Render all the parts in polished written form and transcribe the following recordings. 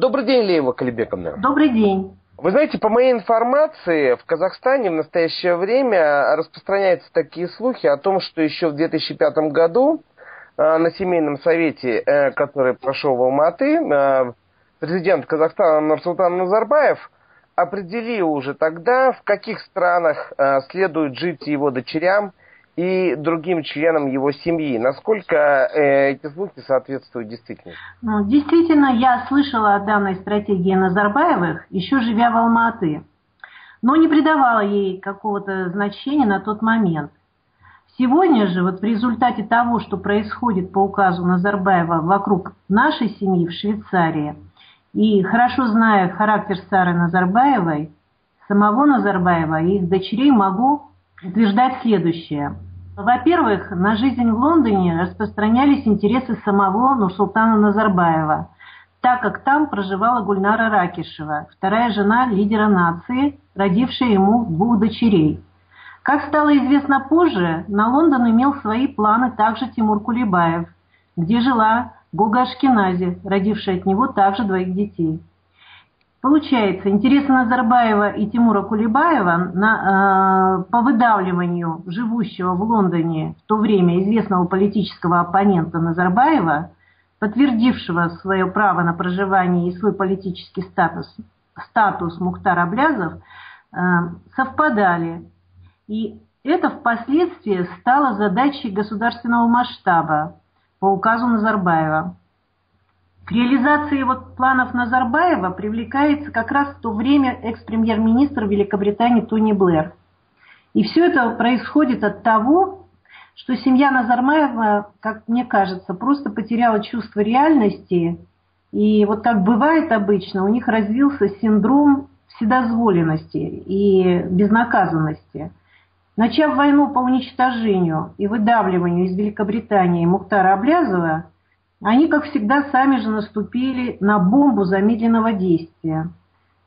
Добрый день, Леева Калибековна. Добрый день. Вы знаете, по моей информации, в Казахстане в настоящее время распространяются такие слухи о том, что еще в 2005 году на семейном совете, который прошел в Алматы, президент Казахстана Нурсултан Назарбаев определил уже тогда, в каких странах следует жить его дочерям и другим членам его семьи. Насколько эти слухи соответствуют действительности? Действительно, я слышала о данной стратегии Назарбаевых, еще живя в Алматы, но не придавала ей какого-то значения на тот момент. Сегодня же, в результате того, что происходит по указу Назарбаева вокруг нашей семьи в Швейцарии, и хорошо зная характер Сары Назарбаевой, самого Назарбаева и их дочерей, могу утверждать следующее. Во-первых, на жизнь в Лондоне распространялись интересы самого Нурсултана Назарбаева, так как там проживала Гульнара Ракишева, вторая жена лидера нации, родившая ему 2 дочерей. Как стало известно позже, на Лондон имел свои планы также Тимур Кулибаев, где жила Гога Ашкенази, родившая от него также 2 детей. Получается, интересы Назарбаева и Тимура Кулибаева по выдавливанию живущего в Лондоне в то время известного политического оппонента Назарбаева, подтвердившего свое право на проживание и свой политический статус Мухтар Аблязов, совпадали. И это впоследствии стало задачей государственного масштаба по указу Назарбаева. К реализации планов Назарбаева привлекается как раз в то время экс-премьер-министр Великобритании Тони Блэр. И все это происходит от того, что семья Назарбаева, как мне кажется, просто потеряла чувство реальности. И как бывает обычно, у них развился синдром вседозволенности и безнаказанности. Начав войну по уничтожению и выдавливанию из Великобритании Мухтара Аблязова, они, как всегда, сами же наступили на бомбу замедленного действия.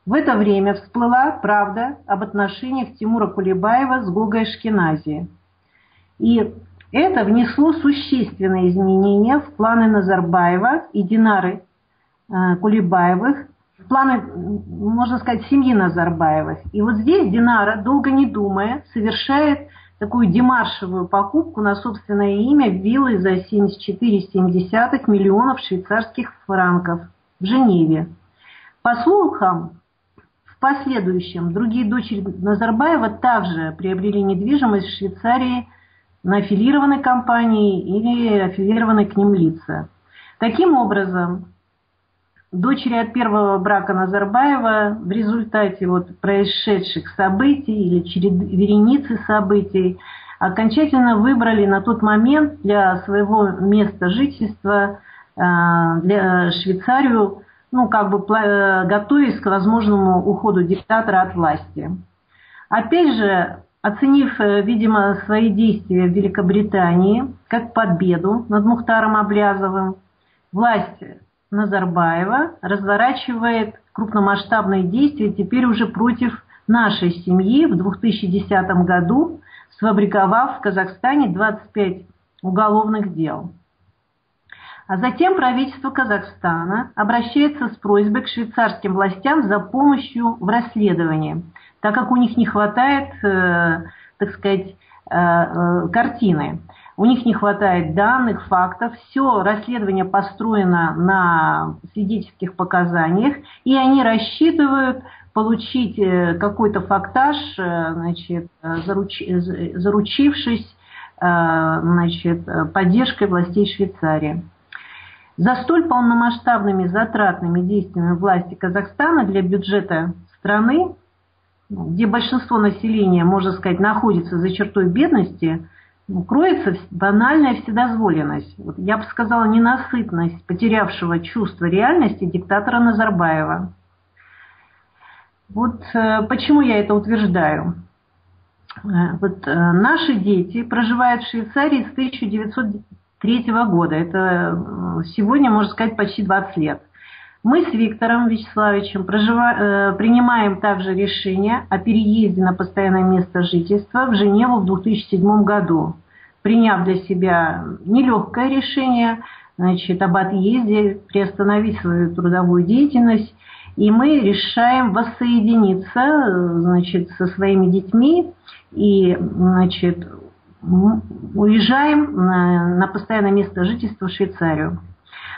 В это время всплыла правда об отношениях Тимура Кулибаева с Гогой Ашкенази. И это внесло существенные изменения в планы Назарбаева и Динары Кулибаевых, в планы, можно сказать, семьи Назарбаевых. И здесь Динара, долго не думая, совершает такую демаршевую покупку на собственное имя виллы за 74,7 миллионов швейцарских франков в Женеве. По слухам, в последующем другие дочери Назарбаева также приобрели недвижимость в Швейцарии на аффилированной компании или аффилированные к ним лица. Таким образом, дочери от первого брака Назарбаева в результате происшедших событий или вереницы событий окончательно выбрали на тот момент для своего места жительства для Швейцарию, готовясь к возможному уходу диктатора от власти. Опять же, оценив, видимо, свои действия в Великобритании как победу над Мухтаром Аблязовым, власть Назарбаева разворачивает крупномасштабные действия теперь уже против нашей семьи в 2010 году, сфабриковав в Казахстане 25 уголовных дел. А затем правительство Казахстана обращается с просьбой к швейцарским властям за помощью в расследовании, так как у них не хватает, картины. У них не хватает данных, фактов. Все расследование построено на свидетельских показаниях, и они рассчитывают получить какой-то фактаж, заручившись поддержкой властей Швейцарии. За столь полномасштабными затратными действиями власти Казахстана для бюджета страны, где большинство населения, можно сказать, находится за чертой бедности, кроется банальная вседозволенность. Я бы сказала, ненасытность потерявшего чувство реальности диктатора Назарбаева. Почему я это утверждаю. Наши дети проживают в Швейцарии с 1903 года. Это сегодня, можно сказать, почти 20 лет. Мы с Виктором Вячеславовичем принимаем также решение о переезде на постоянное место жительства в Женеву в 2007 году, приняв для себя нелегкое решение значит, об отъезде, приостановить свою трудовую деятельность. И мы решаем воссоединиться, значит, со своими детьми и, значит, уезжаем на постоянное место жительства в Швейцарию.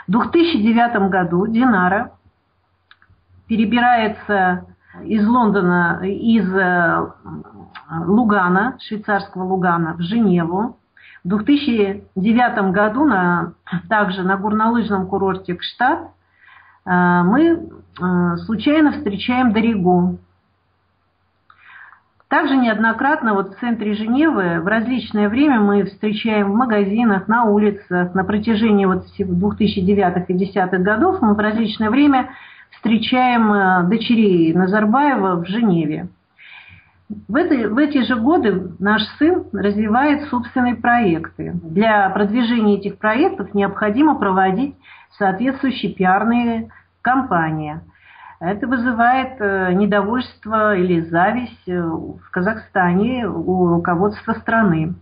В 2009 году Динара перебирается из Лондона, из Лугана, швейцарского Лугана, в Женеву. В 2009 году также на горнолыжном курорте Кштадт мы случайно встречаем Доригу. Также неоднократно в центре Женевы в различное время мы встречаем в магазинах, на улицах. На протяжении 2009 и 2010 годов мы в различное время встречаем дочерей Назарбаева в Женеве. В эти же годы наш сын развивает собственные проекты. Для продвижения этих проектов необходимо проводить соответствующие пиарные кампании. Это вызывает недовольство или зависть в Казахстане у руководства страны.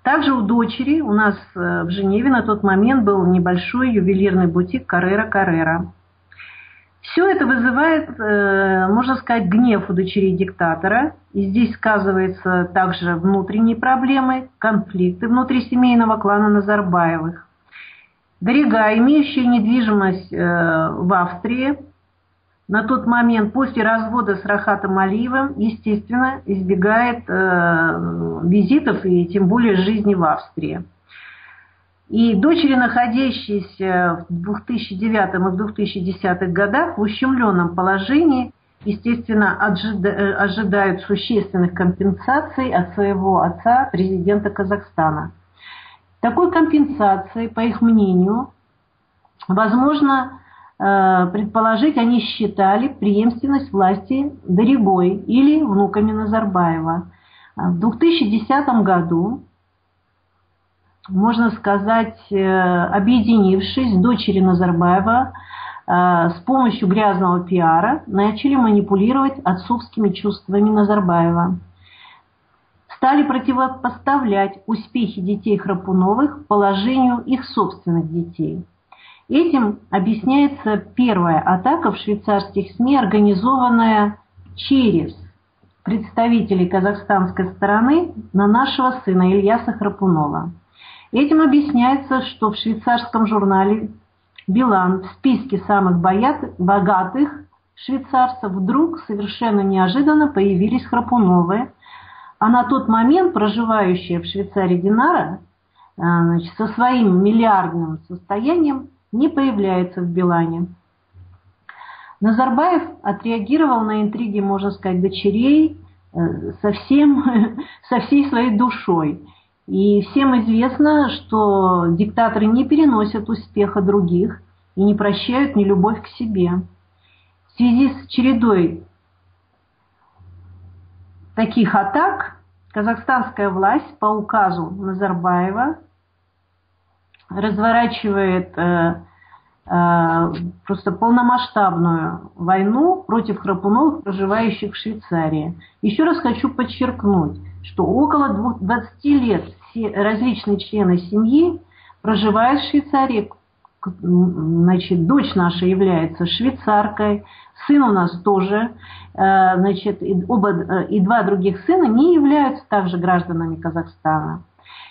Также у дочери у нас в Женеве на тот момент был небольшой ювелирный бутик Carrera. Все это вызывает, можно сказать, гнев у дочерей диктатора. И здесь сказываются также внутренние проблемы, конфликты внутрисемейного клана Назарбаевых. Дорига, имеющая недвижимость в Австрии, на тот момент после развода с Рахатом Алиевым, естественно, избегает визитов и тем более жизни в Австрии. И дочери, находящиеся в 2009 и в 2010 годах в ущемленном положении, естественно, ожидают существенных компенсаций от своего отца, президента Казахстана. Такой компенсации, по их мнению, возможно предположить, они считали преемственность власти Доригой или внуками Назарбаева. В 2010 году, можно сказать, объединившись, дочери Назарбаева с помощью грязного пиара начали манипулировать отцовскими чувствами Назарбаева. Стали противопоставлять успехи детей Храпуновых положению их собственных детей. Этим объясняется первая атака в швейцарских СМИ, организованная через представителей казахстанской стороны на нашего сына Ильяса Храпунова. Этим объясняется, что в швейцарском журнале «Билан» в списке самых богатых швейцарцев вдруг совершенно неожиданно появились Храпуновы, а на тот момент проживающая в Швейцарии Динара, значит, со своим миллиардным состоянием не появляется в Билане. Назарбаев отреагировал на интриги, можно сказать, дочерей со всей своей душой. И всем известно, что диктаторы не переносят успеха других и не прощают нелюбовь к себе. В связи с чередой таких атак казахстанская власть по указу Назарбаева разворачивает просто полномасштабную войну против Храпуновых, проживающих в Швейцарии. Еще раз хочу подчеркнуть, что около 20 лет все различные члены семьи проживают в Швейцарии. Значит, дочь наша является швейцаркой, сын у нас тоже, значит, и два других сына не являются также гражданами Казахстана.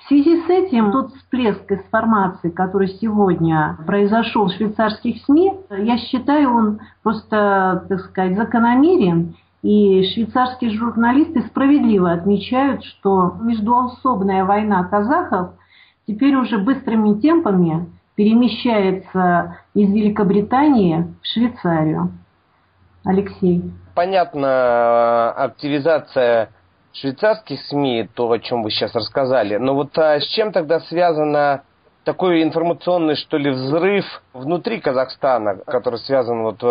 В связи с этим тот всплеск информации, который сегодня произошел в швейцарских СМИ, я считаю, он просто, так сказать, закономерен. И швейцарские журналисты справедливо отмечают, что междуусобная война казахов теперь уже быстрыми темпами перемещается из Великобритании в Швейцарию. Алексей. Понятно, активизация швейцарских СМИ, то, о чем вы сейчас рассказали. Но вот с чем тогда связано такой информационный, что ли, взрыв внутри Казахстана, который связан вот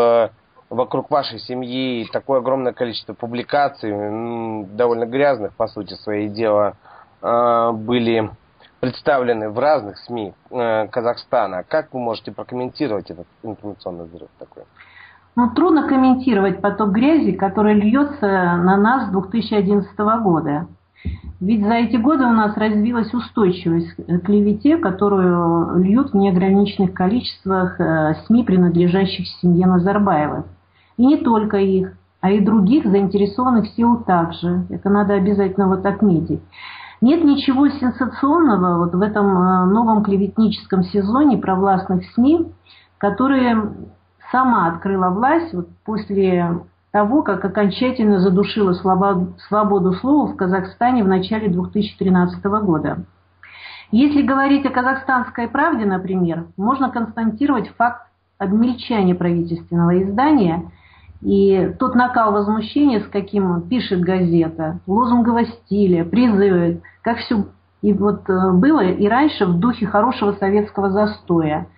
вокруг вашей семьи, такое огромное количество публикаций, довольно грязных, по сути, своей дела, были представлены в разных СМИ Казахстана. Как вы можете прокомментировать этот информационный взрыв такой? Ну, трудно комментировать поток грязи, который льется на нас с 2011 года. Ведь за эти годы у нас развилась устойчивость к клевете, которую льют в неограниченных количествах СМИ, принадлежащих семье Назарбаевых. И не только их, а и других заинтересованных сил также. Это надо обязательно вот отметить. Нет ничего сенсационного вот в этом новом клеветническом сезоне провластных СМИ, которые сама открыла власть вот после того, как окончательно задушила свободу слова в Казахстане в начале 2013 года. Если говорить о «Казахстанской правде», например, можно констатировать факт обмельчания правительственного издания и тот накал возмущения, с каким пишет газета, лозунгового стиля, призывы, как все и вот было и раньше в духе хорошего советского застоя.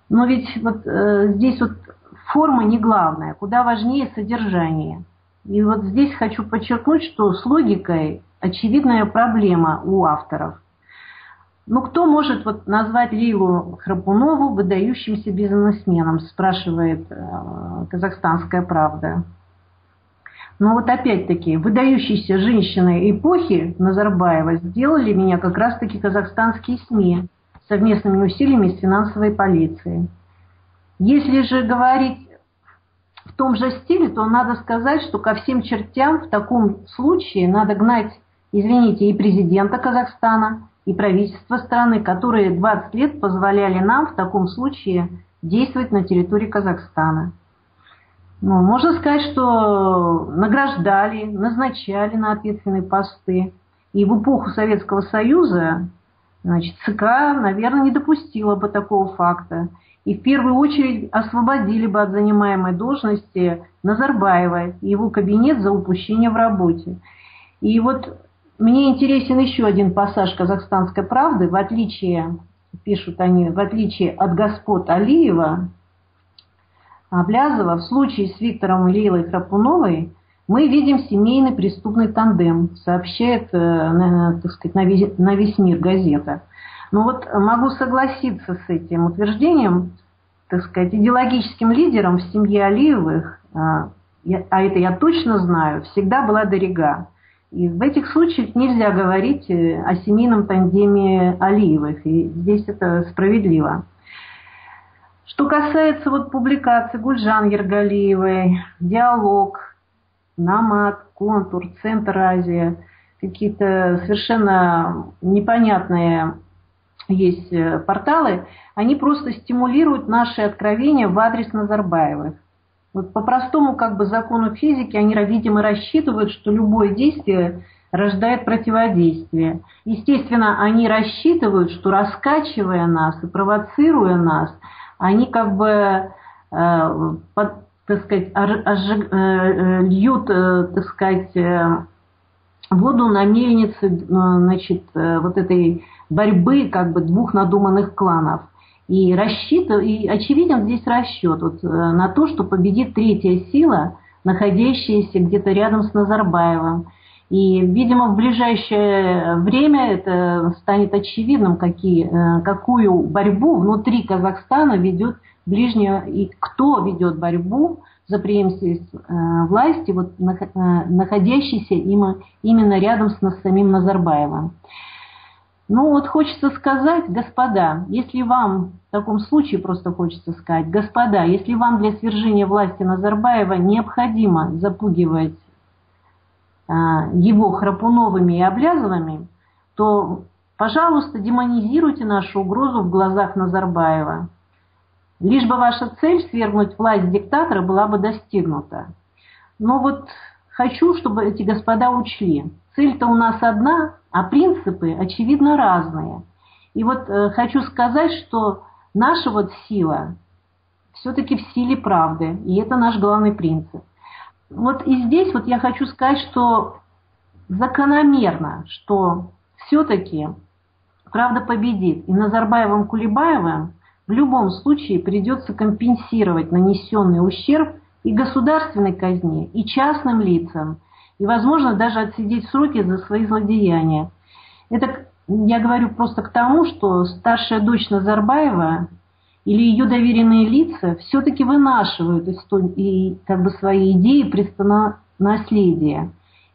Но ведь вот здесь вот форма не главная, куда важнее содержание. И вот здесь хочу подчеркнуть, что с логикой очевидная проблема у авторов. Ну, кто может вот назвать Лейлу Храпунову выдающимся бизнесменом, спрашивает «Казахстанская правда». Но вот опять-таки, выдающейся женщиной эпохи Назарбаева сделали меня как раз-таки казахстанские СМИ совместными усилиями с финансовой полицией. Если же говорить в том же стиле, то надо сказать, что ко всем чертям в таком случае надо гнать, извините, и президента Казахстана, и правительство страны, которые 20 лет позволяли нам в таком случае действовать на территории Казахстана. Ну, можно сказать, что награждали, назначали на ответственные посты. И в эпоху Советского Союза, значит, ЦК, наверное, не допустила бы такого факта. И в первую очередь освободили бы от занимаемой должности Назарбаева и его кабинет за упущение в работе. И вот мне интересен еще один пассаж «Казахстанской правды». В отличие, пишут они, в отличие от господ Алиева, Аблязова, в случае с Виктором и Лейлой Храпуновой мы видим семейный преступный тандем, сообщает, так сказать, на весь мир газета. Но вот могу согласиться с этим утверждением, так сказать, идеологическим лидером в семье Алиевых, а это я точно знаю, всегда была Дарига. И в этих случаях нельзя говорить о семейном тандеме Алиевых, и здесь это справедливо. Что касается вот публикаций Гульжан Ергалиевой, «Диалог», «Намат», «Контур», «Центр Азия», какие-то совершенно непонятные есть порталы, они просто стимулируют наши откровения в адрес Назарбаевых. Вот по простому как бы закону физики они, видимо, рассчитывают, что любое действие рождает противодействие. Естественно, они рассчитывают, что раскачивая нас и провоцируя нас, они как бы, так сказать, льют, так сказать, воду на мельницы, значит, вот этой борьбы как бы двух надуманных кланов. И очевиден здесь расчет вот, на то, что победит третья сила, находящаяся где-то рядом с Назарбаевым. И, видимо, в ближайшее время это станет очевидным, какую борьбу внутри Казахстана ведет ближняя, и кто ведет борьбу за преемственность власти, вот, находящейся именно рядом с самим Назарбаевым. Ну вот хочется сказать, господа, если вам, в таком случае просто хочется сказать, господа, если вам для свержения власти Назарбаева необходимо запугивать его Храпуновыми и Аблязовыми, то, пожалуйста, демонизируйте нашу угрозу в глазах Назарбаева. Лишь бы ваша цель свергнуть власть диктатора была бы достигнута. Но вот хочу, чтобы эти господа учли. Цель-то у нас одна, а принципы, очевидно, разные. И вот хочу сказать, что наша вот сила все-таки в силе правды, и это наш главный принцип. Вот и здесь вот я хочу сказать, что закономерно, что все-таки правда победит, и Назарбаевым, Кулебаевым в любом случае придется компенсировать нанесенный ущерб и государственной казне, и частным лицам, и, возможно, даже отсидеть сроки за свои злодеяния. Это я говорю просто к тому, что старшая дочь Назарбаева или ее доверенные лица все-таки вынашивают и как бы свои идеи наследия.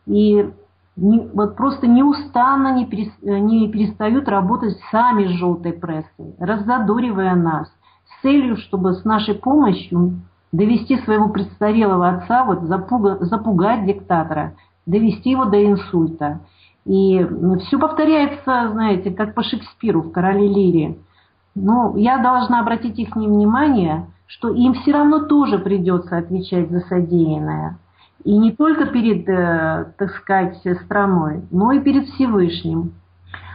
И вот просто неустанно не перестают работать сами с желтой прессой, раззадоривая нас, с целью, чтобы с нашей помощью довести своего престарелого отца, вот запугать диктатора, довести его до инсульта. И все повторяется, знаете, как по Шекспиру в «Короле Лире». Но я должна обратить их внимание, что им все равно тоже придется отвечать за содеянное. И не только перед, так сказать, страной, но и перед Всевышним.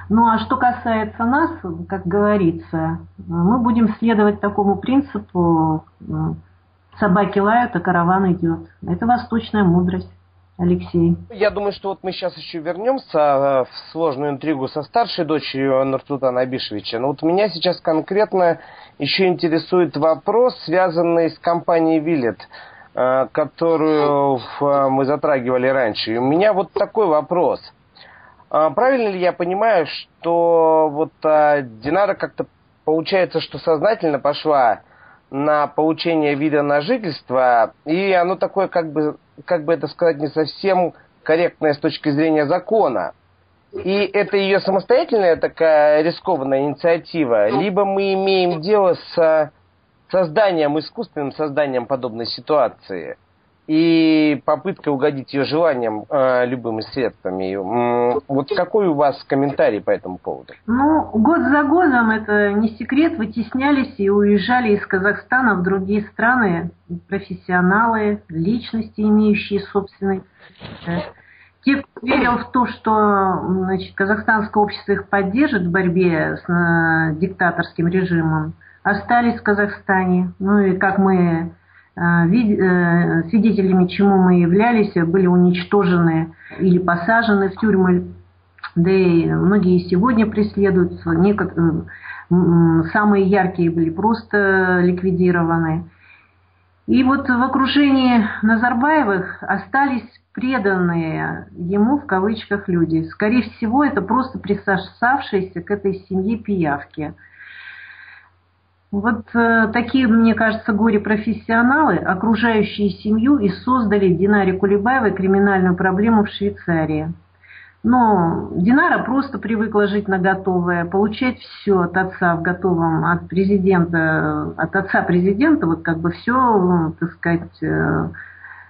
Ну а что касается нас, как говорится, мы будем следовать такому принципу: собаки лают, а караван идет. Это восточная мудрость. Алексей. Я думаю, что вот мы сейчас еще вернемся в сложную интригу со старшей дочерью Нурсултана Абишевича. Но вот меня сейчас конкретно еще интересует вопрос, связанный с компанией «Виллет», которую мы затрагивали раньше. И у меня вот такой вопрос. Правильно ли я понимаю, что вот Динара как-то получается, что сознательно пошла на получение вида на жительство, и оно такое, как бы это сказать, не совсем корректное с точки зрения закона. И это ее самостоятельная такая рискованная инициатива, либо мы имеем дело с созданием, искусственным созданием подобной ситуации и попыткой угодить ее желаниям любыми средствами. Вот какой у вас комментарий по этому поводу? Ну, год за годом, это не секрет, вытеснялись и уезжали из Казахстана в другие страны профессионалы, личности, имеющие собственный. Те, кто верил в то, что, значит, казахстанское общество их поддержит в борьбе с диктаторским режимом, остались в Казахстане. Ну и как мы свидетелями чему мы являлись, были уничтожены или посажены в тюрьмы, да и многие сегодня преследуются, самые яркие были просто ликвидированы. И вот в окружении Назарбаевых остались преданные ему в кавычках люди. Скорее всего, это просто присосавшиеся к этой семье пиявки. Вот такие, мне кажется, горе-профессионалы, окружающие семью, и создали Динаре Кулебаевой криминальную проблему в Швейцарии. Но Динара просто привыкла жить на готовое, получать все от отца в готовом, от отца президента, вот как бы все, так сказать,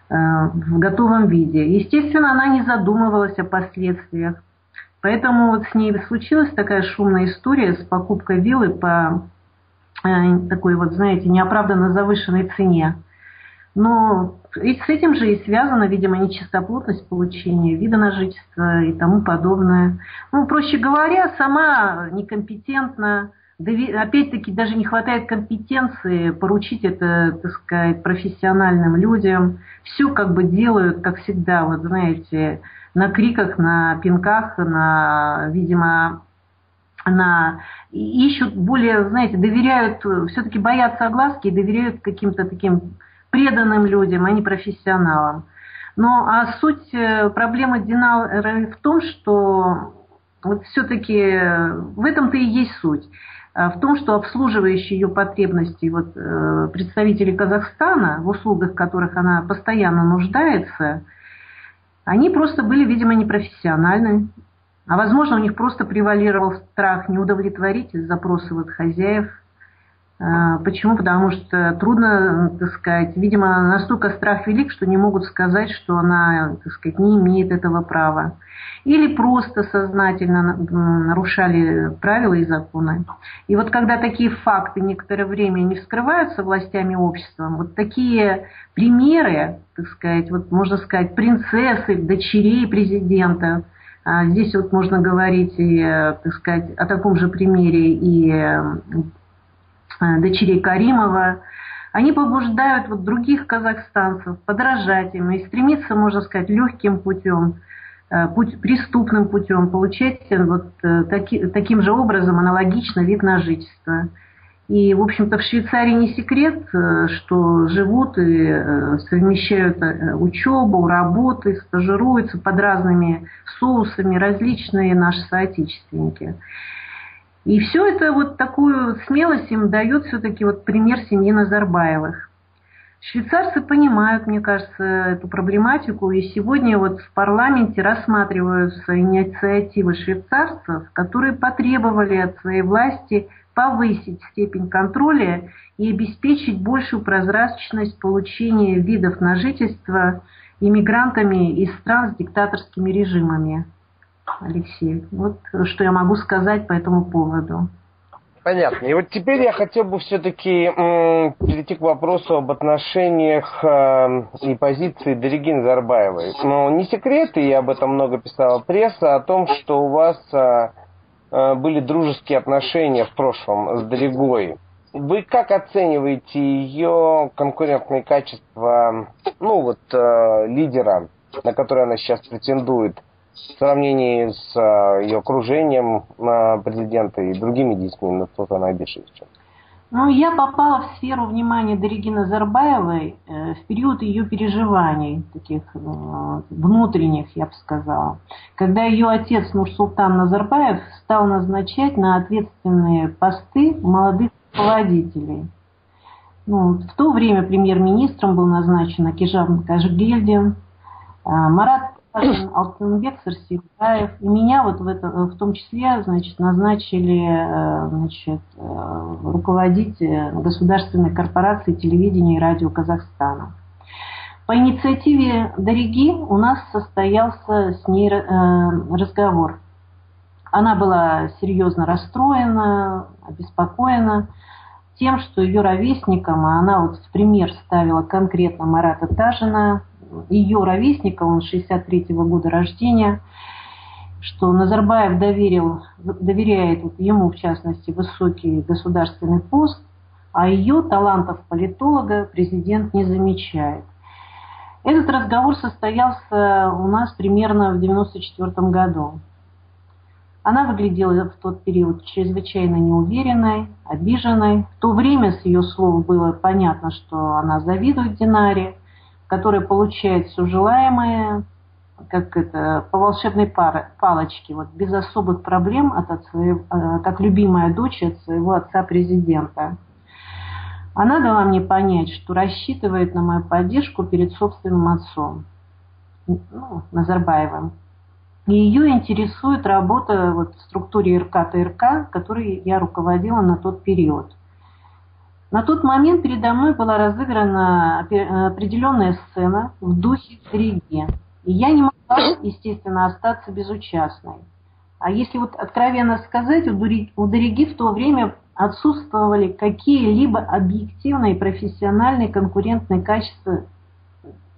в готовом виде. Естественно, она не задумывалась о последствиях. Поэтому вот с ней случилась такая шумная история с покупкой виллы по такой вот, знаете, неоправданно завышенной цене. Но и с этим же и связана, видимо, нечистоплотность получения вида на жительство и тому подобное. Ну, проще говоря, сама некомпетентна. Опять-таки, даже не хватает компетенции поручить это, так сказать, профессиональным людям. Все как бы делают, как всегда, вот знаете, на криках, на пинках, видимо, ищут более, знаете, доверяют, все-таки боятся огласки и доверяют каким-то таким преданным людям, а не профессионалам. А суть проблемы Динары в том, что вот все-таки в этом-то и есть суть. В том, что обслуживающие ее потребности представители Казахстана, в услугах которых она постоянно нуждается, они просто были, видимо, непрофессиональны. А возможно, у них просто превалировал страх не удовлетворить запросы хозяев. Почему? Потому что трудно, так сказать, видимо, настолько страх велик, что не могут сказать, что она, так сказать, не имеет этого права. Или просто сознательно нарушали правила и законы. И вот когда такие факты некоторое время не вскрываются властями общества, вот такие примеры, так сказать, вот можно сказать, принцессы, дочерей президента, здесь вот можно говорить и, так сказать, о таком же примере и дочерей Каримова, они побуждают других казахстанцев подражать им и стремиться, можно сказать, легким путем, преступным путем получать таким же образом аналогично вид на жительство. И, в общем-то, в Швейцарии не секрет, что живут и совмещают учебу, работы, стажируются под разными соусами различные наши соотечественники. И все это такую смелость им дает все-таки пример семьи Назарбаевых. Швейцарцы понимают, мне кажется, эту проблематику, и сегодня вот в парламенте рассматриваются инициативы швейцарцев, которые потребовали от своей власти повысить степень контроля и обеспечить большую прозрачность получения видов на жительство иммигрантами из стран с диктаторскими режимами. Алексей, вот что я могу сказать по этому поводу. Понятно. И вот теперь я хотел бы все-таки перейти к вопросу об отношениях и позиции Дариги Назарбаевой. Но не секрет, и об этом много писала пресса, о том, что у вас были дружеские отношения в прошлом с Даригой. Вы как оцениваете ее конкурентные качества, лидера, на который она сейчас претендует, в сравнении с ее окружением президента и другими детьми Нурсултана Абишевича? Ну, я попала в сферу внимания Дариги Назарбаевой в период ее переживаний, таких внутренних, я бы сказала, когда ее отец Нурсултан Назарбаев стал назначать на ответственные посты молодых руководителей. В то время премьер-министром был назначен Акижан Кашгельдин, Марат Алтынбек Сарсегаев, и меня вот в том числе, назначили руководить государственной корпорацией телевидения и радио Казахстана. По инициативе Дариги у нас состоялся с ней разговор. Она была серьезно расстроена, обеспокоена тем, что ее ровесникам, а она вот в пример ставила конкретно Марата Тажина, ее ровесника, он 63-го года рождения, что Назарбаев доверяет ему, в частности, высокий государственный пост, а ее талантов политолога президент не замечает. Этот разговор состоялся у нас примерно в 1994 году. Она выглядела в тот период чрезвычайно неуверенной, обиженной. В то время с ее слов было понятно, что она завидует Динаре, которая получает все желаемое, по волшебной палочке, без особых проблем как любимая дочь от своего отца-президента. Она дала мне понять, что рассчитывает на мою поддержку перед собственным отцом, Назарбаевым. И ее интересует работа в структуре РК-ТРК, которой я руководила на тот период. На тот момент передо мной была разыграна определенная сцена в духе Дариги. И я не могла, естественно, остаться безучастной. А если откровенно сказать, у Дариги в то время отсутствовали какие-либо объективные, профессиональные, конкурентные качества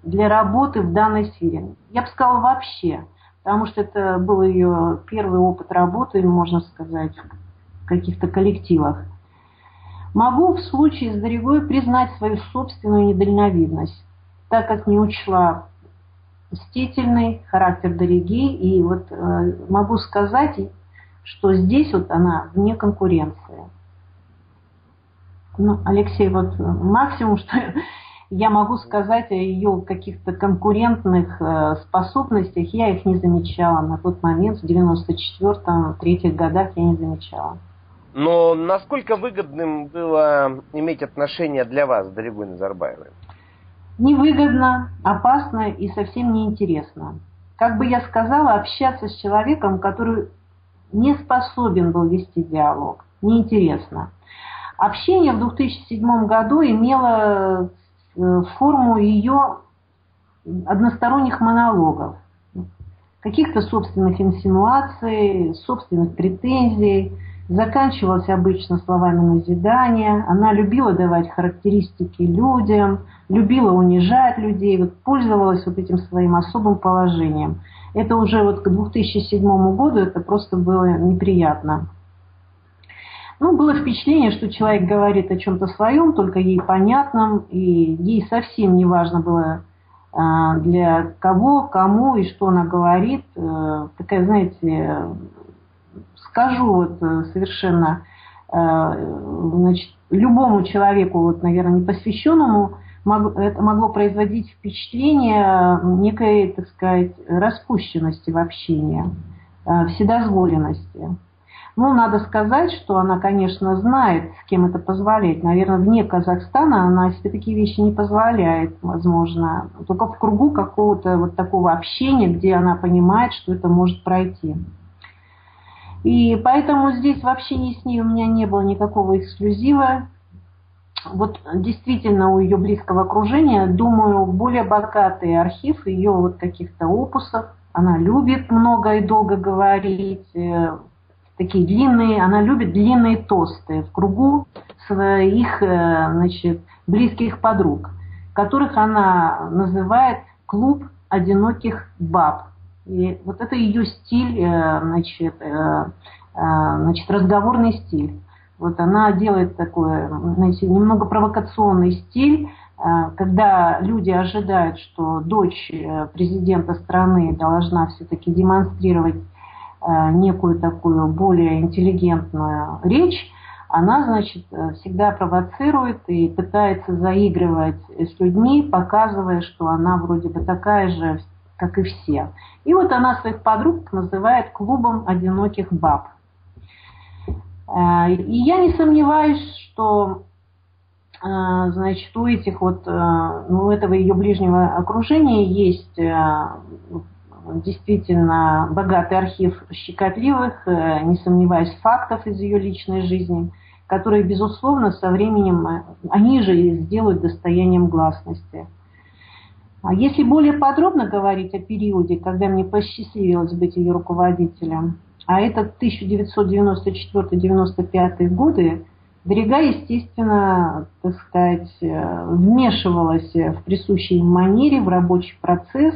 для работы в данной сфере. Я бы сказала вообще, потому что это был ее первый опыт работы, можно сказать, в каких-то коллективах. Могу в случае с Даригой признать свою собственную недальновидность, так как не учла мстительный характер Дариги, и могу сказать, что здесь она вне конкуренции. Алексей, максимум, что я могу сказать о ее каких-то конкурентных способностях, я их не замечала на тот момент, в 94-м, 3-х годах я не замечала. Но насколько выгодным было иметь отношения для вас с Даригой Назарбаевой? Невыгодно, опасно и совсем неинтересно. Как бы я сказала, общаться с человеком, который не способен был вести диалог, неинтересно. Общение в 2007 году имело форму ее односторонних монологов, каких-то собственных инсинуаций, собственных претензий. Заканчивалась обычно словами назидания. Она любила давать характеристики людям, любила унижать людей, пользовалась этим своим особым положением. Это уже к 2007 году это просто было неприятно. Было впечатление, что человек говорит о чем-то своем, только ей понятном, и ей совсем не важно было для кого, кому и что она говорит. Такая, знаете, скажу совершенно любому человеку, наверное, непосвященному, это могло производить впечатление некой, так сказать, распущенности в общении, вседозволенности. Ну, надо сказать, что она, конечно, знает, с кем это позволять. Наверное, вне Казахстана она себе такие вещи не позволяет, возможно. Только в кругу какого-то вот такого общения, где она понимает, что это может пройти. И поэтому здесь в общении с ней у меня не было никакого эксклюзива. Вот действительно у ее близкого окружения, думаю, более богатый архив ее вот каких-то опусов. Она любит много и долго говорить, такие длинные, она любит длинные тосты в кругу своих, значит, близких подруг, которых она называет клуб одиноких баб. И вот это ее стиль, значит, разговорный стиль. Вот она делает такой, знаете, немного провокационный стиль, когда люди ожидают, что дочь президента страны должна все-таки демонстрировать некую такую более интеллигентную речь, она, значит, всегда провоцирует и пытается заигрывать с людьми, показывая, что она вроде бы такая же, как и все. И вот она своих подруг называет клубом одиноких баб. И я не сомневаюсь, что, значит, у этих вот, у этого ее ближнего окружения есть действительно богатый архив щекотливых, не сомневаюсь, фактов из ее личной жизни, которые, безусловно, со временем они же и сделают достоянием гласности. А если более подробно говорить о периоде, когда мне посчастливилось быть ее руководителем, а это 1994-95 годы, Дарига, естественно, так сказать, вмешивалась в присущей манере в рабочий процесс.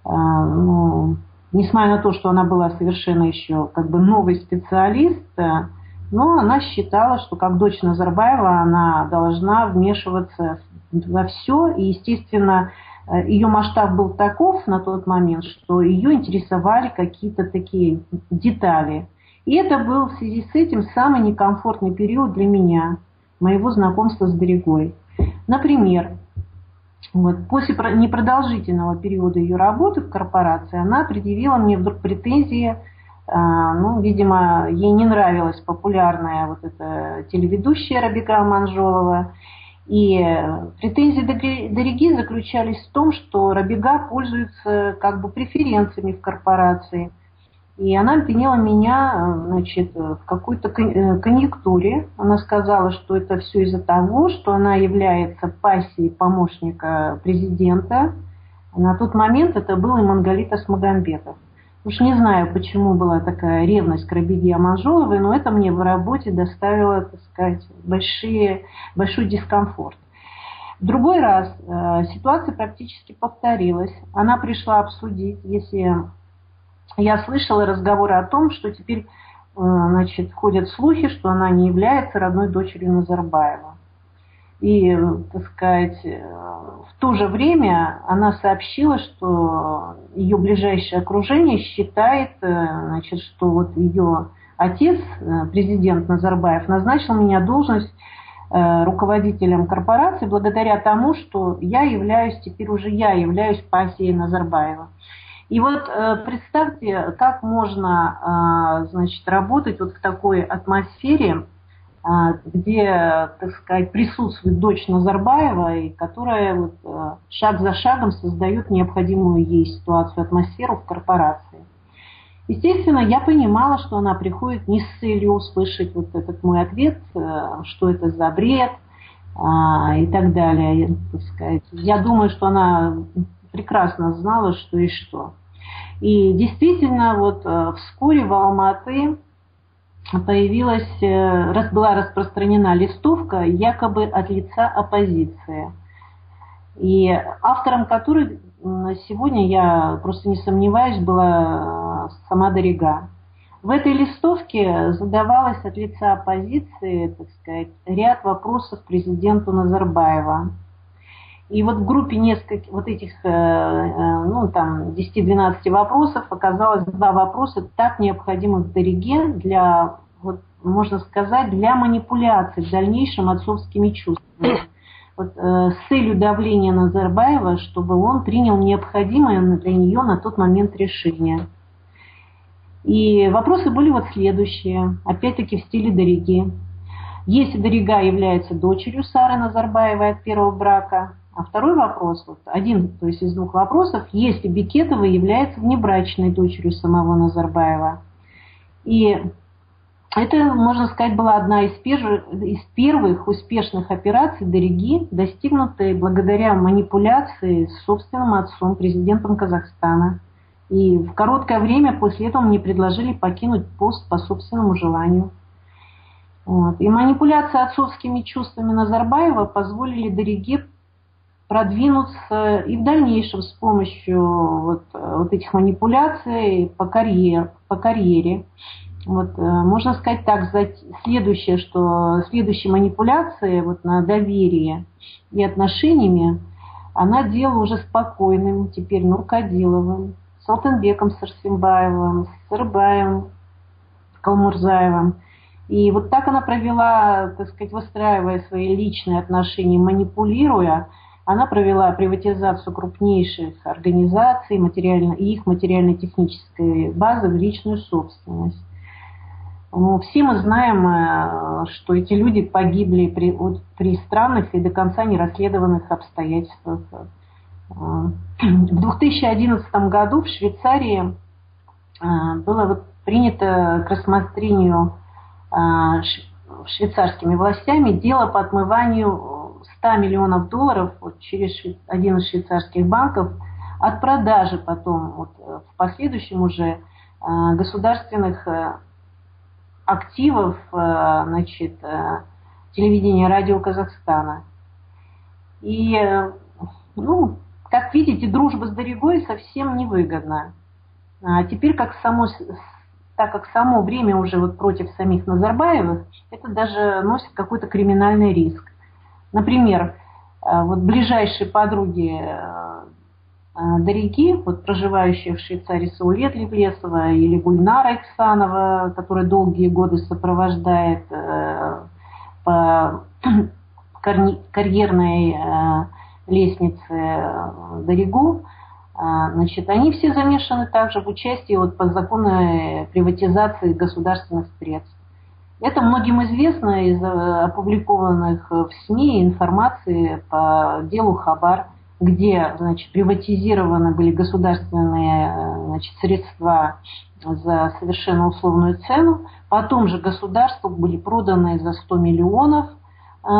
Ну, несмотря на то, что она была совершенно еще как бы новый специалист, но она считала, что как дочь Назарбаева она должна вмешиваться во все. И, естественно, ее масштаб был таков на тот момент, что ее интересовали какие-то такие детали. И это был в связи с этим самый некомфортный период для меня, моего знакомства с Даригой. Например, вот, после непродолжительного периода ее работы в корпорации она предъявила мне вдруг претензии. Ну, видимо, ей не нравилась популярная вот эта телеведущая Рабига Аманжолова. И претензии Дариги заключались в том, что Рабига пользуется как бы преференциями в корпорации. И она обвинила меня, значит, в какой-то конъюнктуре. Она сказала, что это все из-за того, что она является пассией помощника президента. На тот момент это был Имангалит Асмагамбетов. Уж не знаю, почему была такая ревность к Рабиге Аманжоловой, но это мне в работе доставило, так сказать, большой дискомфорт. В другой раз ситуация практически повторилась. Она пришла обсудить, если я слышала разговоры о том, что теперь, значит, ходят слухи, что она не является родной дочерью Назарбаева. И, так сказать, в то же время она сообщила, что ее ближайшее окружение считает, значит, что вот ее отец, президент Назарбаев, назначил меня должность руководителем корпорации благодаря тому, что теперь уже я являюсь пассией Назарбаева. И вот представьте, как можно, значит, работать вот в такой атмосфере, где, так сказать, присутствует дочь Назарбаева, и которая вот, шаг за шагом создает необходимую ей ситуацию, атмосферу в корпорации. Естественно, я понимала, что она приходит не с целью услышать вот этот мой ответ, что это за бред и так далее. Так сказать. Я думаю, что она прекрасно знала, что и что. И действительно, вот вскоре в Алматы была распространена листовка якобы от лица оппозиции. И автором которой сегодня, я просто не сомневаюсь, была сама Дарига. В этой листовке задавалось от лица оппозиции, так сказать, ряд вопросов президенту Назарбаева. И вот в группе нескольких вот этих, ну, там, 10-12 вопросов оказалось 2 вопроса, так необходимых Дариге для, вот, можно сказать, для манипуляций в дальнейшем отцовскими чувствами. Вот, с целью давления Назарбаева, чтобы он принял необходимое для нее на тот момент решение. И вопросы были вот следующие, опять-таки в стиле Дариги. Если Дарига является дочерью Сары Назарбаевой от первого брака, а второй вопрос, вот один, то есть из двух вопросов, если Бекетова является внебрачной дочерью самого Назарбаева. И это, можно сказать, была одна из первых успешных операций Дариги, достигнутой благодаря манипуляции с собственным отцом, президентом Казахстана. И в короткое время после этого мне предложили покинуть пост по собственному желанию. Вот. И манипуляции отцовскими чувствами Назарбаева позволили Дариге продвинуться и в дальнейшем с помощью вот этих манипуляций по карьере. Вот, можно сказать так, следующие манипуляции вот на доверие и отношениями она делала уже спокойным, теперь Нуркадиловым, с Алтынбеком Сарсембаевым, с Сырбаевым, Калмурзаевым. И вот так она провела, так сказать, выстраивая свои личные отношения, манипулируя, она провела приватизацию крупнейших организаций и их материально-технической базы в личную собственность. Ну, все мы знаем, что эти люди погибли при странных и до конца не расследованных обстоятельствах. В 2011 году в Швейцарии было принято к рассмотрению швейцарскими властями дело по отмыванию 100 миллионов долларов через один из швейцарских банков от продажи потом, в последующем уже государственных активов, телевидения, радио Казахстана. И, как видите, дружба с Даригой совсем невыгодна. А теперь, так как само время уже против самих Назарбаевых, это даже носит какой-то криминальный риск. Например, ближайшие подруги Дариги, проживающие в Швейцарии, Саулет Левлесова или Гульнара Иксанова, которая долгие годы сопровождает по карьерной лестнице Даригу, они все замешаны также в участии по законной приватизации государственных средств. Это многим известно из опубликованных в СМИ информации по делу Хабар, где, приватизированы были государственные, средства за совершенно условную цену. Потом же государству были проданы за 100 миллионов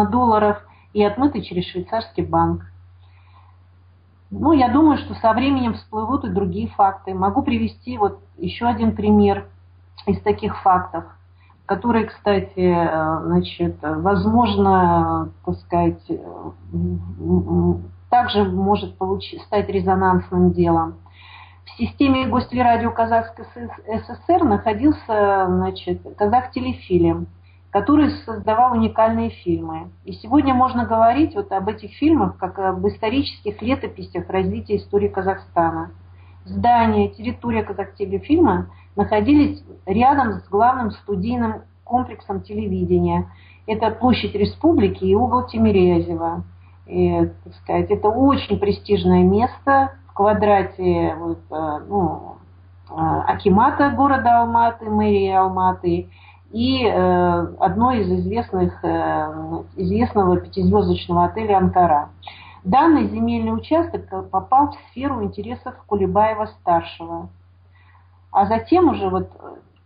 долларов и отмыты через швейцарский банк. Я думаю, что со временем всплывут и другие факты. Могу привести еще один пример из таких фактов, который, кстати, возможно, так сказать, также может стать резонансным делом. В системе Гостелерадио Казахской ССР находился, Казахтелефильм, который создавал уникальные фильмы. И сегодня можно говорить об этих фильмах как об исторических летописях развития истории Казахстана. Здание, территория Казахтелефильма находились рядом с главным студийным комплексом телевидения. Это площадь Республики и угол Тимирязева. И, так сказать, это очень престижное место в квадрате акимата города Алматы, мэрии Алматы, и одно из известного пятизвездочного отеля «Анкара». Данный земельный участок попал в сферу интересов Кулебаева-старшего. А затем уже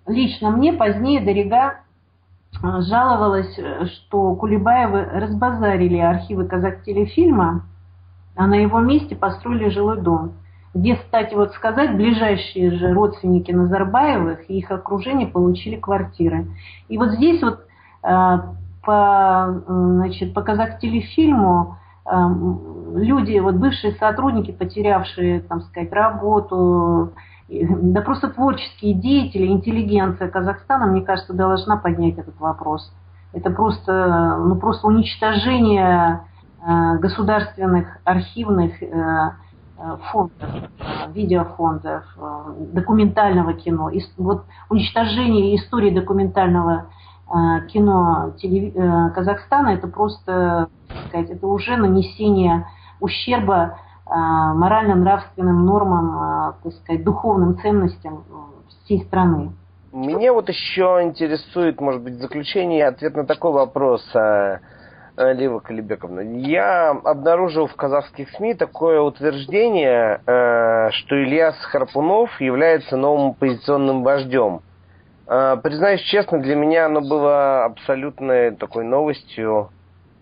лично мне позднее Дарига жаловалась, что Кулебаевы разбазарили архивы Казахтелефильма, а на его месте построили жилой дом, где, кстати, сказать, ближайшие же родственники Назарбаевых и их окружение получили квартиры. И здесь по Казахтелефильму люди, бывшие сотрудники, потерявшие, работу, да просто творческие деятели, интеллигенция Казахстана, мне кажется, должна поднять этот вопрос. Это просто уничтожение государственных архивных фондов, видеофондов, документального кино. Уничтожение истории документального кино Казахстана — это просто, это уже нанесение ущерба морально-нравственным нормам, духовным ценностям всей страны. Меня вот еще интересует, может быть, в заключение ответ на такой вопрос, Лила Калибековна. Я обнаружил в казахских СМИ такое утверждение, что Ильяс Харпунов является новым оппозиционным вождем. Признаюсь честно, для меня оно было абсолютной такой новостью.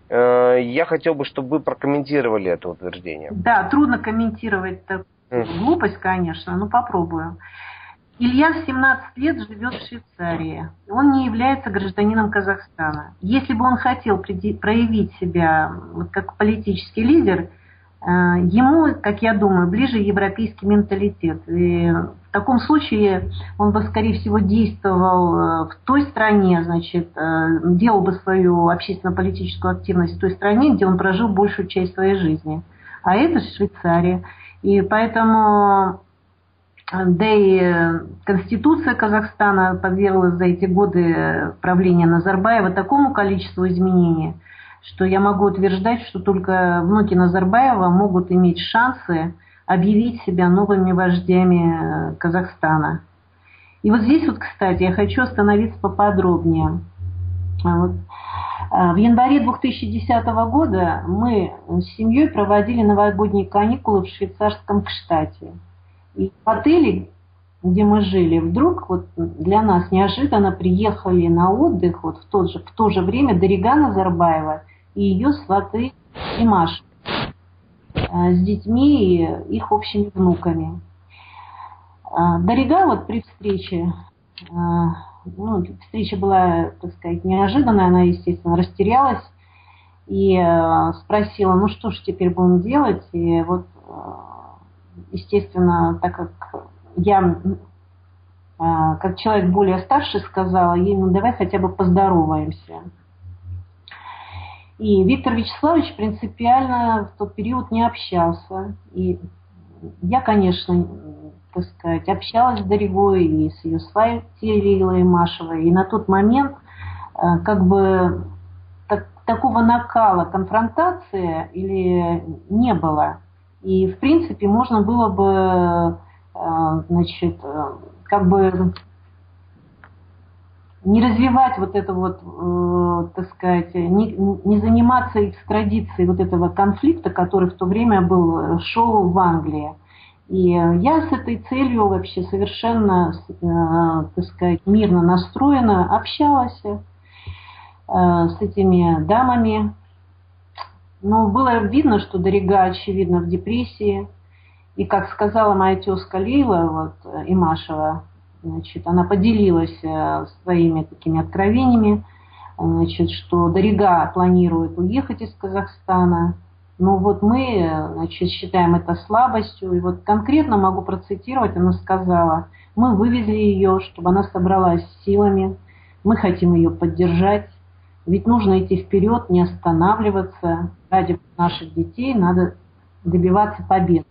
Я хотел бы, чтобы вы прокомментировали это утверждение. Да, трудно комментировать такую глупость, конечно, но попробую. Ильяс 17 лет живет в Швейцарии. Он не является гражданином Казахстана. Если бы он хотел проявить себя как политический лидер, ему, как я думаю, ближе европейский менталитет. И в таком случае он бы, скорее всего, действовал в той стране, значит, делал бы свою общественно-политическую активность в той стране, где он прожил большую часть своей жизни. А это Швейцария. И поэтому, да и Конституция Казахстана подверглась за эти годы правления Назарбаева такому количеству изменений, что я могу утверждать, что только внуки Назарбаева могут иметь шансы объявить себя новыми вождями Казахстана. И вот здесь вот, кстати, я хочу остановиться поподробнее. Вот. В январе 2010 года мы с семьей проводили новогодние каникулы в швейцарском Кштате. И в отеле, где мы жили, вдруг вот для нас неожиданно приехали на отдых вот в то же время Дарига Назарбаева и ее сваты Имаш с детьми и их общими внуками. Дарига вот при встрече, встреча была, так сказать, неожиданная, она, естественно, растерялась и спросила, ну что ж теперь будем делать? И вот, естественно, так как я, как человек более старший, сказала ей, ну давай хотя бы поздороваемся. И Виктор Вячеславович принципиально в тот период не общался. И я, конечно, так сказать, общалась с Даригой и с ее сваей Лилой Машевой. И на тот момент как бы такого накала конфронтации или не было. И, в принципе, можно было бы, значит, как бы не развивать вот это вот, так сказать, не заниматься экстрадицией вот этого конфликта, который в то время шел в Англии. И я с этой целью вообще совершенно, так сказать, мирно настроена, общалась с этими дамами. Но было видно, что Дарига, очевидно, в депрессии. И, как сказала моя тезка Лейла Имашева, значит, она поделилась своими такими откровениями, значит, что Дарига планирует уехать из Казахстана. Но вот мы, значит, считаем это слабостью. И вот конкретно могу процитировать, она сказала, мы вывезли ее, чтобы она собралась силами, мы хотим ее поддержать, ведь нужно идти вперед, не останавливаться. Ради наших детей надо добиваться победы.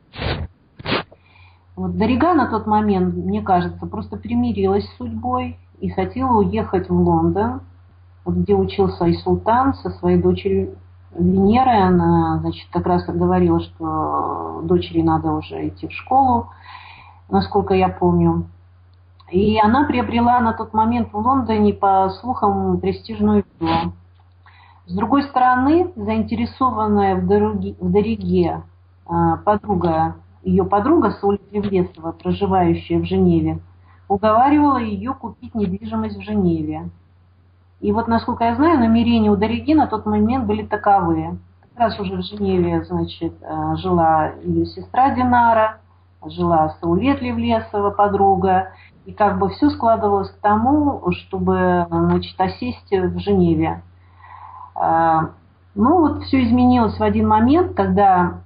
Вот Дарига на тот момент, мне кажется, просто примирилась с судьбой и хотела уехать в Лондон, вот где учился Айсултан со своей дочерью Венерой. Она, значит, как раз говорила, что дочери надо уже идти в школу, насколько я помню. И она приобрела на тот момент в Лондоне, по слухам, престижную виллу. С другой стороны, заинтересованная в Дариге ее подруга Соля Тревлесова, проживающая в Женеве, уговаривала ее купить недвижимость в Женеве. И вот, насколько я знаю, намерения у Дариги на тот момент были таковы. Как раз уже в Женеве, значит, жила ее сестра Динара, жила Саулет Левлесова, подруга. И как бы все складывалось к тому, чтобы, значит, осесть в Женеве. Ну вот все изменилось в один момент, когда,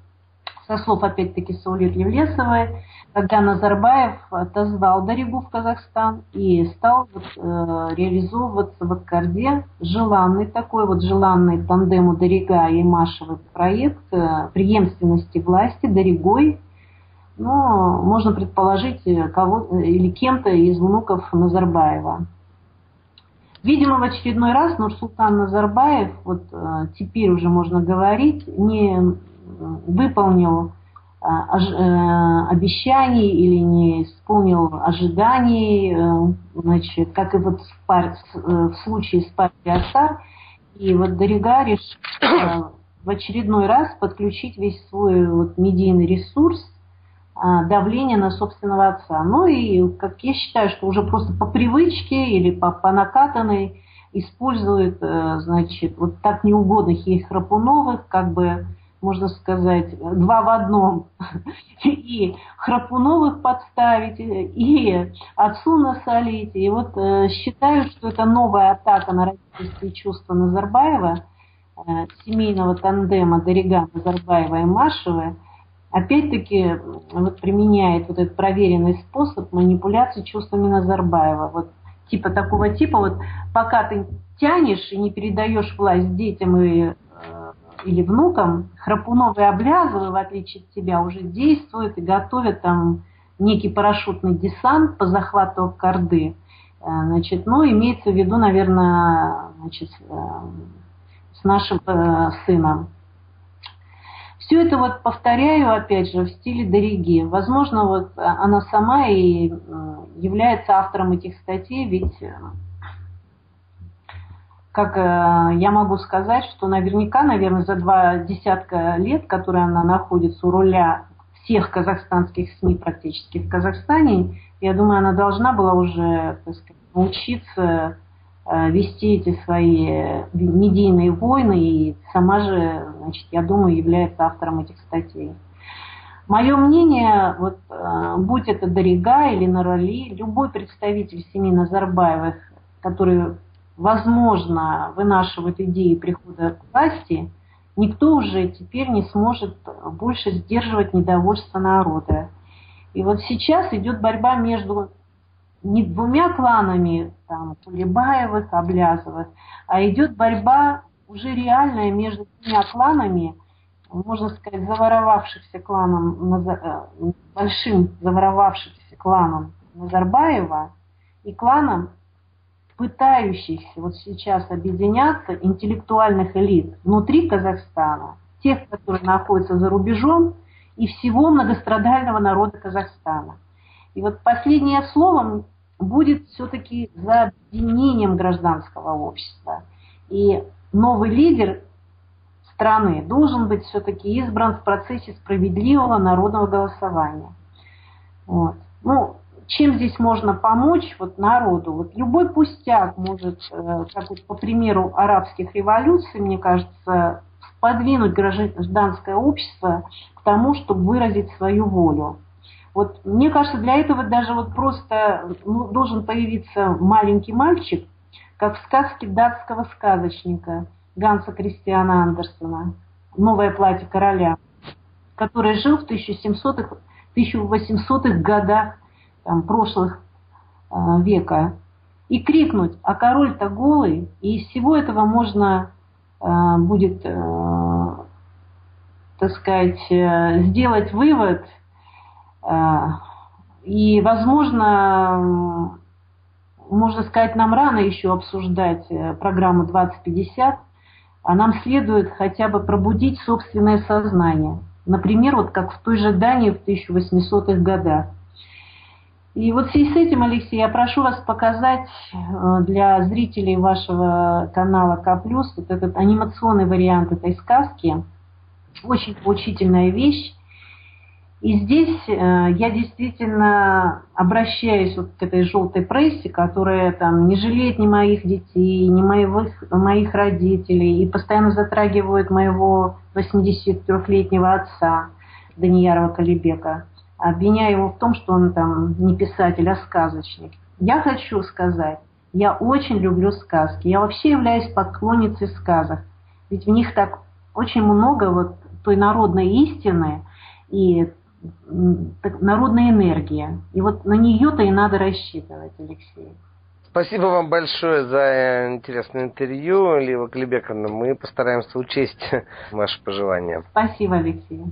со слов опять-таки Саулет Левлесовой, когда Назарбаев отозвал Даригу в Казахстан и стал реализовываться в Аккорде желанный тандему Дарига и Имашевой проект преемственности власти Даригой. Но можно предположить кого или кем-то из внуков Назарбаева. Видимо, в очередной раз Нурсултан Назарбаев, вот теперь уже можно говорить, не выполнил обещаний или не исполнил ожиданий, значит, как и вот в случае с партией Асар. И вот Дорига решил в очередной раз подключить весь свой вот медийный ресурс, давление на собственного отца. Ну и, как я считаю, что уже просто по привычке или по накатанной использует, значит, вот так неугодных ей Храпуновых, как бы, можно сказать, два в одном. И Храпуновых подставить, и отцу насолить. И вот считаю, что это новая атака на родительские чувства Назарбаева, семейного тандема Дорига, Назарбаева и Машевой, опять-таки вот применяет вот этот проверенный способ манипуляции чувствами Назарбаева. Вот типа такого типа, вот пока ты тянешь и не передаешь власть детям или внукам, Храпунова и Аблязова, в отличие от тебя, уже действуют и готовят там некий парашютный десант по захвату Орды. Значит, ну, имеется в виду, наверное, значит, с нашим сыном. Все это вот повторяю, опять же, в стиле Дориги. Возможно, вот она сама и является автором этих статей, ведь, как я могу сказать, что наверняка, наверное, за 20 лет, которые она находится у руля всех казахстанских СМИ практически в Казахстане, я думаю, она должна была уже, так сказать, научиться вести эти свои медийные войны, и сама же, значит, я думаю, является автором этих статей. Мое мнение, вот, будь это Дорига или Нурали, любой представитель семьи Назарбаевых, который, возможно, вынашивает идеи прихода к власти, никто уже теперь не сможет больше сдерживать недовольство народа. И вот сейчас идет борьба между не двумя кланами, там, Кулебаевых, Аблязовых, а идет борьба уже реальная между двумя кланами, можно сказать, заворовавшихся кланом, большим заворовавшимся кланом Назарбаева и кланом, пытающихся вот сейчас объединяться интеллектуальных элит внутри Казахстана, тех, которые находятся за рубежом, и всего многострадального народа Казахстана. И вот последнее слово будет все-таки за объединением гражданского общества. И новый лидер страны должен быть все-таки избран в процессе справедливого народного голосования. Вот. Ну, чем здесь можно помочь вот народу? Вот любой пустяк может, как вот по примеру арабских революций, мне кажется, подвинуть гражданское общество к тому, чтобы выразить свою волю. Вот, мне кажется, для этого даже вот просто должен появиться маленький мальчик, как в сказке датского сказочника Ганса Кристиана Андерсена «Новое платье короля», который жил в 1800-х годах там, прошлых века, и крикнуть: «А король-то голый!» И из всего этого можно будет, так сказать, сделать вывод. И, возможно, можно сказать, нам рано еще обсуждать программу 2050, а нам следует хотя бы пробудить собственное сознание. Например, вот как в той же Дании в 1800-х годах. И вот в связи с этим, Алексей, я прошу вас показать для зрителей вашего канала К+, вот этот анимационный вариант этой сказки. Очень поучительная вещь. И здесь я действительно обращаюсь вот к этой желтой прессе, которая там не жалеет ни моих детей, ни моих родителей, и постоянно затрагивает моего 83-летнего отца Даниярова Калибека, обвиняя его в том, что он там не писатель, а сказочник. Я хочу сказать, я очень люблю сказки. Я вообще являюсь поклонницей сказок. Ведь в них так очень много вот той народной истины и народной энергии. И вот на нее-то и надо рассчитывать, Алексей. Спасибо вам большое за интересное интервью, Лила Калибековна. Мы постараемся учесть ваши пожелания. Спасибо, Алексей.